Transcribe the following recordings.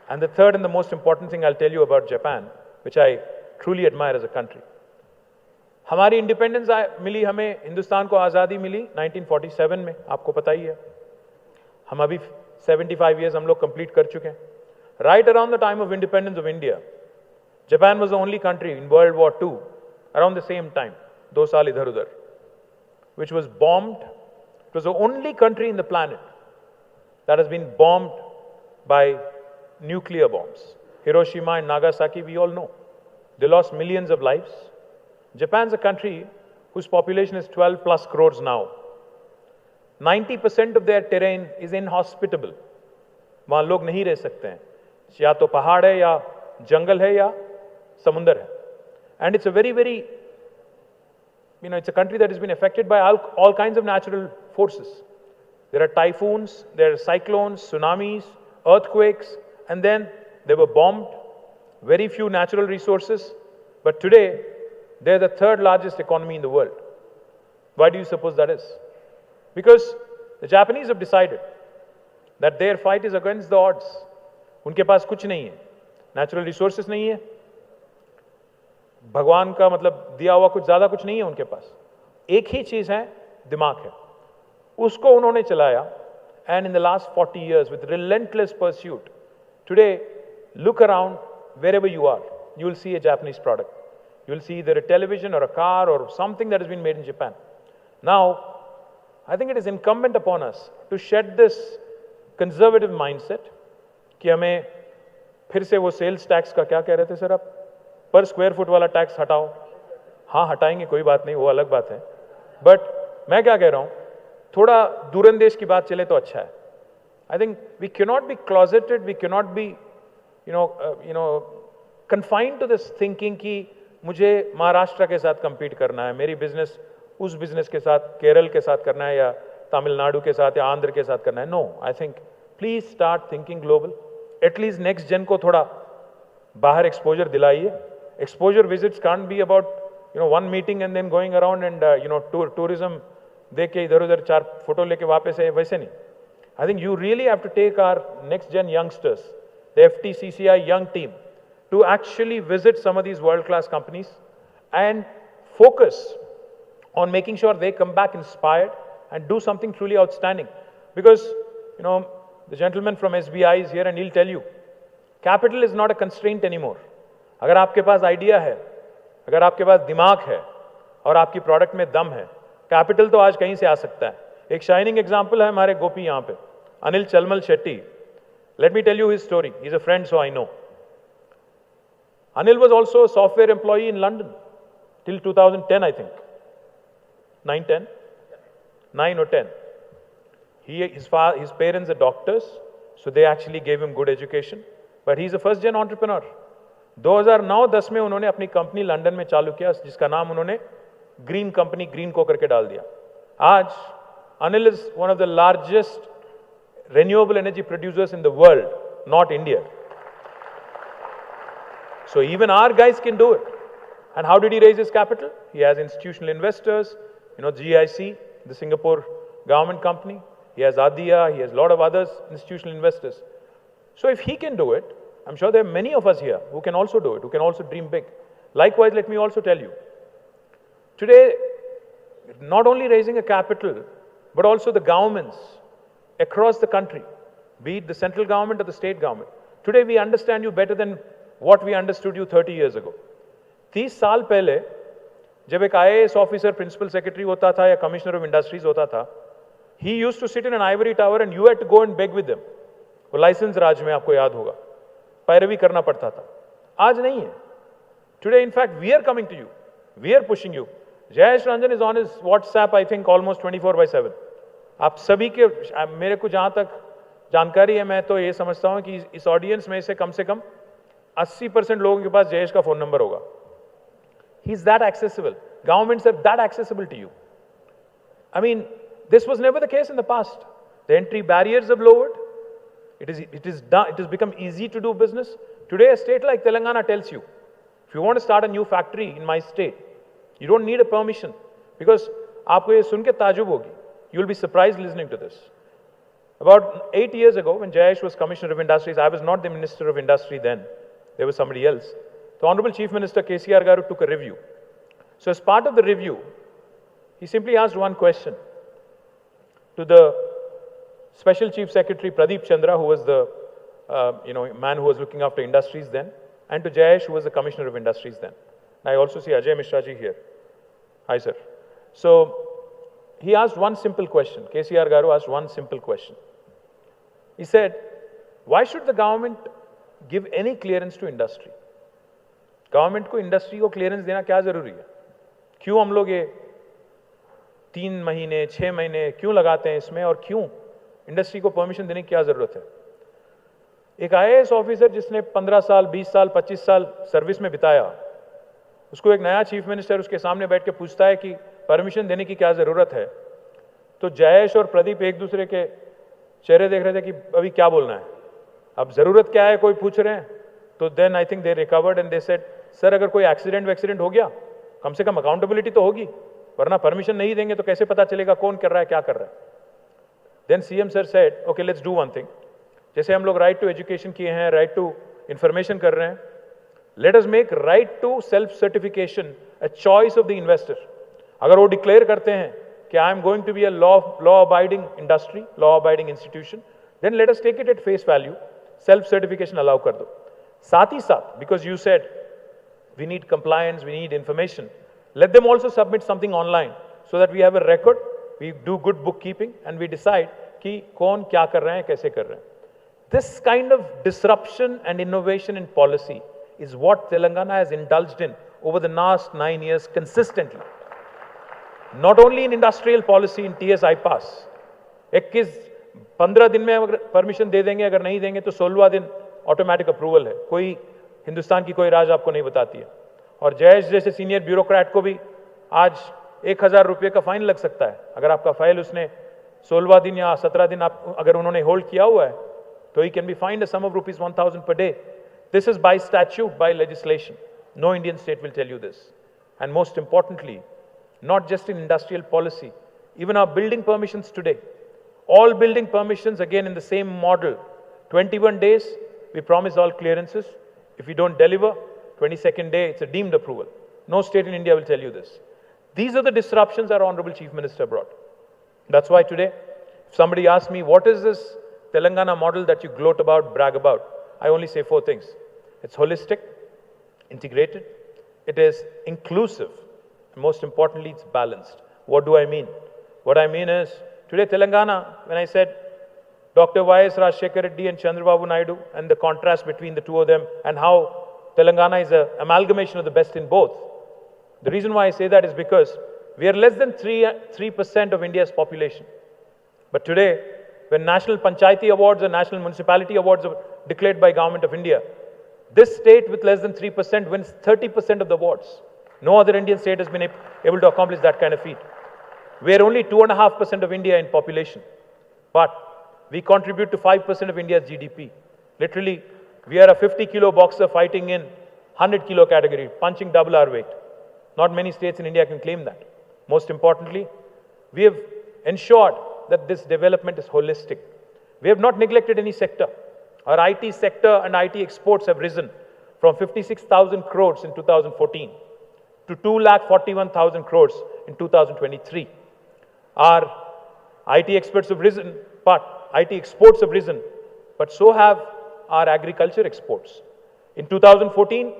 And the third and the most important thing I'll tell you about Japan, which I truly admire as a country. हमारी independence मिली, हमें हिंदुस्तान को आज़ादी मिली 1947 में, आपको पता ही है. हम अभी 75 years हम लोग कंप्लीट कर चुके हैं. Right around the time of independence of India, Japan was the only country in World War II, around the same time, 2 साल इधर उधर, which was bombed. It was the only country in the planet that has been bombed by nuclear bombs. Hiroshima and Nagasaki, we all know. They lost millions of lives. Japan's a country whose population is 12 plus crores now. 90% of their terrain is inhospitable. वहाँ लोग नहीं रह सकते हैं. या तो पहाड़ है, या जंगल है, या समुंदर है. And it's a very, it's a country that has been affected by all kinds of natural forces. There are typhoons, there are cyclones, tsunamis, earthquakes, and then they were bombed. Very few natural resources. But today, they're the third largest economy in the world. Why do you suppose that is? Because the Japanese have decided that their fight is against the odds. उनके पास कुछ नहीं है, natural resources नहीं है, भगवान का मतलब दिया हुआ कुछ ज्यादा कुछ नहीं है उनके पास. एक ही चीज है, दिमाग है. उसको उन्होंने चलाया. And in the last 40 years, with relentless pursuit, today, look around wherever you are, you will see a Japanese product. You will see either a television or a car or something that has been made in Japan. Now, I think it is incumbent upon us to shed this conservative mindset कि हमें फिर से वो sales tax का क्या कह रहे थे सर आप, पर स्क्वायर फुट वाला टैक्स हटाओ. हाँ हटाएंगे, कोई बात नहीं, वो अलग बात है. बट मैं क्या कह रहा हूँ, थोड़ा दूरंदेश की बात चले तो अच्छा है. I think we cannot be closeted, we cannot be, confined to this thinking कि मुझे महाराष्ट्र के साथ compete करना है, मेरी बिजनेस उस बिजनेस के साथ, केरल के साथ करना है, या तमिलनाडु के साथ, या आंध्र के साथ करना है. No, I think please start thinking global. At least next gen को थोड़ा बाहर exposure दिलाइए. Exposure visits can't be about, one meeting and then going around and, tourism देख के इधर उधर 4 फोटो लेके वापस है, वैसे नहीं. I think you really have to take our next gen youngsters, the FTCCI young team, to actually visit some of these world-class companies and focus on making sure they come back inspired and do something truly outstanding. Because, the gentleman from SBI is here and he'll tell you, capital is not a constraint anymore. अगर आपके पास idea है, अगर आपके पास दिमाग है और आपकी product में दम है, कैपिटल तो आज कहीं से आ सकता है. एक शाइनिंग एग्जांपल है हमारे गोपी यहाँ पे, Anil चलमल Shetty. Let me tell you his story. He's a friend, so I know. Anil was also a software employee in London till 2010, I think. 9 or 10. His parents are doctors, so they actually gave him good education. But he's a first-gen entrepreneur. 2009-10 में उन्होंने अपनी company London में चालू किया, जिसका नाम उन्होंने green company, green को करके डाल दिया. आज Anil is one of the largest renewable energy producers in the world, not India. So even our guys can do it. And how did he raise his capital? He has institutional investors, GIC, the Singapore government company. He has Adia, he has a lot of others, institutional investors. So if he can do it, I'm sure there are many of us here who can also do it, who can also dream big. Likewise, let me also tell you, today, not only raising a capital, but also the governments across the country, be it the central government or the state government. Today we understand you better than what we understood you 30 years ago. 30 साल पहले जब एक IAS officer principal secretary होता था या commissioner of industries होता था, he used to sit in an ivory tower and you had to go and beg with them. वो लाइसेंस राज में आपको याद होगा, पैरवी करना पड़ता था. आज नहीं है. Today, in fact, we are coming to you. We are pushing you. Jayesh Ranjan is on his WhatsApp, I think, almost 24/7. आप सभी के, मेरे को जहां तक जानकारी है, मैं तो ये समझता हूं कि इस ऑडियंस में से कम 80% लोगों के पास जयेश का फोन नंबर होगा. He is that accessible. Governments are that accessible to you. I mean, this was never the case in the past. The entry barriers have lowered. It has become easy to do business. Today, a state like Telangana tells you, if you want to start a new factory in my state, you don't need a permission, because आपको ये सुन के ताजुब होगी. You will be surprised listening to this. About 8 years ago, when Jayesh was Commissioner of Industries, I was not the Minister of Industry then. There was somebody else. The Honorable Chief Minister KCR Garu took a review. So as part of the review, he simply asked one question to the Special Chief Secretary Pradeep Chandra, who was the man who was looking after industries then, and to Jayesh, who was the Commissioner of Industries then. I also see Ajay Mishra ji here. Hi, sir. So he asked one simple question. KCR Garu asked one simple question. He said, why should the government give any clearance to industry? Government को industry को clearance देना क्या जरूरी है? क्यों हम लोग ये 3 महीने 6 महीने क्यों लगाते हैं इसमें और क्यों इंडस्ट्री को परमिशन देने की क्या जरूरत है? एक आईएएस ऑफिसर जिसने 15 साल 20 साल 25 साल सर्विस में बिताया, उसको एक नया चीफ मिनिस्टर उसके सामने बैठ के पूछता है कि परमिशन देने की क्या जरूरत है, तो जयेश और प्रदीप एक दूसरे के चेहरे देख रहे थे कि अभी क्या बोलना है, अब जरूरत क्या है कोई पूछ रहे हैं. तो then I think they recovered and they said, sir अगर कोई एक्सीडेंट हो गया कम से कम अकाउंटेबिलिटी तो होगी, वरना परमिशन नहीं देंगे तो कैसे पता चलेगा कौन कर रहा है क्या कर रहा है. Then CM sir said, okay let's do one thing, जैसे हम लोग राइट टू एजुकेशन किए हैं, राइट टू इंफॉर्मेशन कर रहे हैं, let us make right to self certification a choice of the investor. अगर वो डिक्लेयर करते हैं कि I am going to be a law abiding industry, law abiding institution, then let us take it at face value, self certification allow कर दो. साथ ही साथ, because you said we need compliance, we need information, let them also submit something online so that we have a record, we do good bookkeeping and we decide कि कौन क्या कर रहे हैं, कैसे कर रहे हैं. This kind of disruption and innovation in policy is what Telangana has indulged in over the last 9 years consistently. Not only in industrial policy, in TS IPAS. 15 दिन में अगर परमिशन दे देंगे, अगर नहीं देंगे तो 16वां दिन ऑटोमेटिक अप्रूवल है. कोई हिंदुस्तान की कोई राज आपको नहीं बताती है. और जयेश जैसे सीनियर ब्यूरोक्रेट को भी आज 1000 रुपये का फाइन लग सकता है अगर आपका फाइल उसने 16वां दिन या 17 दिन आप अगर उन्होंने होल्ड किया हुआ है, तो he can be find a sum of ₹1000 per day. This is by statute, by legislation. No Indian state will tell you this. And most importantly, not just in industrial policy, even our building permissions today, all building permissions again in the same model, 21 days, we promise all clearances. If we don't deliver, 22nd day, it's a deemed approval. No state in India will tell you this. These are the disruptions our Honorable Chief Minister brought. That's why today, if somebody asks me, what is this Telangana model that you gloat about, brag about? I only say 4 things. It's holistic, integrated, it is inclusive, and most importantly, it's balanced. What do I mean? What I mean is, today Telangana, when I said Dr. Y.S. Rajshekar Reddy and Chandrababu Naidu and the contrast between the two of them and how Telangana is an amalgamation of the best in both. The reason why I say that is because we are less than 3% of India's population. But today, when National Panchayati Awards and National Municipality Awards are declared by Government of India, this state with less than 3% wins 30% of the awards. No other Indian state has been able to accomplish that kind of feat. We are only 2.5% of India in population. But we contribute to 5% of India's GDP. Literally, we are a 50-kilo boxer fighting in 100-kilo category, punching double our weight. Not many states in India can claim that. Most importantly, we have ensured that this development is holistic. We have not neglected any sector. Our IT sector and IT exports have risen from 56,000 crores in 2014 to 2,41,000 crores in 2023. Our IT exports have risen, but so have our agriculture exports. In 2014,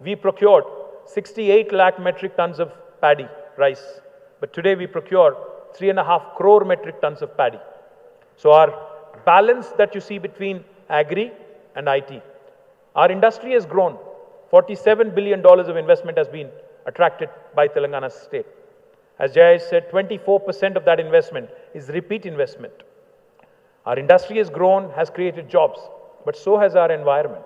we procured 68 lakh metric tons of paddy, rice. But today we procure 3.5 crore metric tons of paddy. So our balance that you see between agri and IT. Our industry has grown. $47 billion of investment has been attracted by Telangana state. As Jay said, 24% of that investment is repeat investment. Our industry has grown, has created jobs, but so has our environment.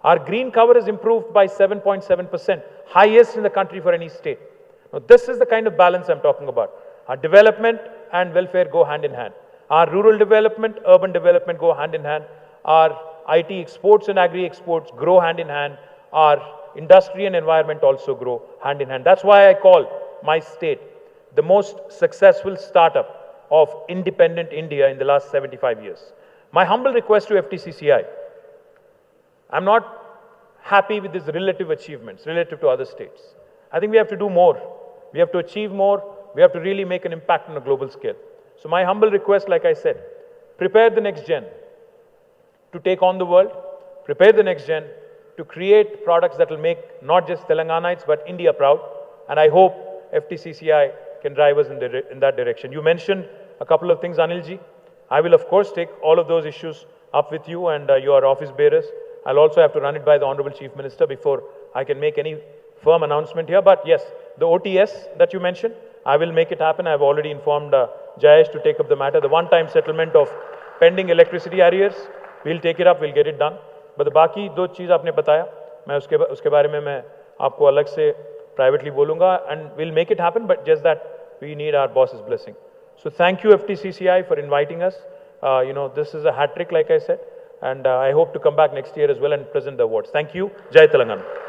Our green cover has improved by 7.7%, highest in the country for any state. Now, this is the kind of balance I'm talking about. Our development and welfare go hand in hand. Our rural development, urban development go hand in hand. Our IT exports and agri exports grow hand in hand. Our industry and environment also grow hand in hand. That's why I call my state the most successful startup of independent India in the last 75 years. My humble request to FTCCI, I'm not happy with these relative achievements relative to other states. I think we have to do more. We have to achieve more. We have to really make an impact on a global scale. So my humble request, like I said, prepare the next gen to take on the world, prepare the next gen to create products that will make not just Telanganites but India proud. And I hope FTCCI can drive us in that direction. You mentioned a couple of things, Anilji. I will of course take all of those issues up with you and your office bearers. I'll also have to run it by the Honorable Chief Minister before I can make any firm announcement here. But yes, the OTS that you mentioned, I will make it happen. I've already informed Jayesh to take up the matter. The one-time settlement of pending electricity arrears, we'll take it up, we'll get it done. But the बाकी दो चीज़ आपने बताया, मैं उसके बारे में मैं आपको अलग से privately बोलूँगा, and we'll make it happen. But just that we need our boss's blessing. So thank you FTCCI for inviting us. This is a hat trick, like I said, and I hope to come back next year as well and present the awards. Thank you. Jai Telangana.